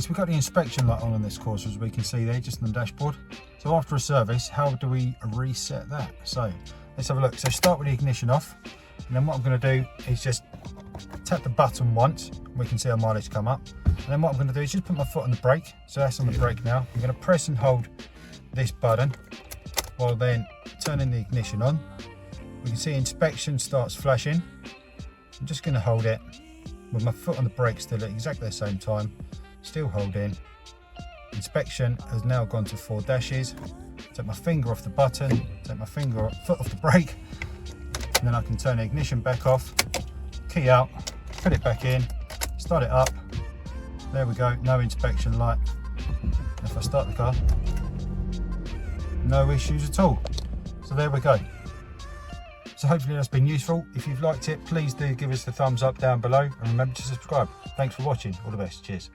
So we've got the inspection light on this Corsa, as we can see there, just on the dashboard. So after a service, how do we reset that? So let's have a look. So start with the ignition off, and then what I'm going to do is just tap the button once. We can see our mileage come up. And then what I'm going to do is just put my foot on the brake. So that's on the brake now. I'm going to press and hold this button while then turning the ignition on. We can see inspection starts flashing. I'm just going to hold it with my foot on the brake still at exactly the same time, still holding. Inspection has now gone to 4 dashes. Take my finger off the button, take my foot off the brake, and then I can turn the ignition back off, key out, put it back in, start it up. There we go, no inspection light. If I start the car, no issues at all. So there we go. So hopefully that's been useful. If you've liked it, please do give us the thumbs up down below, and remember to subscribe. Thanks for watching. All the best. Cheers.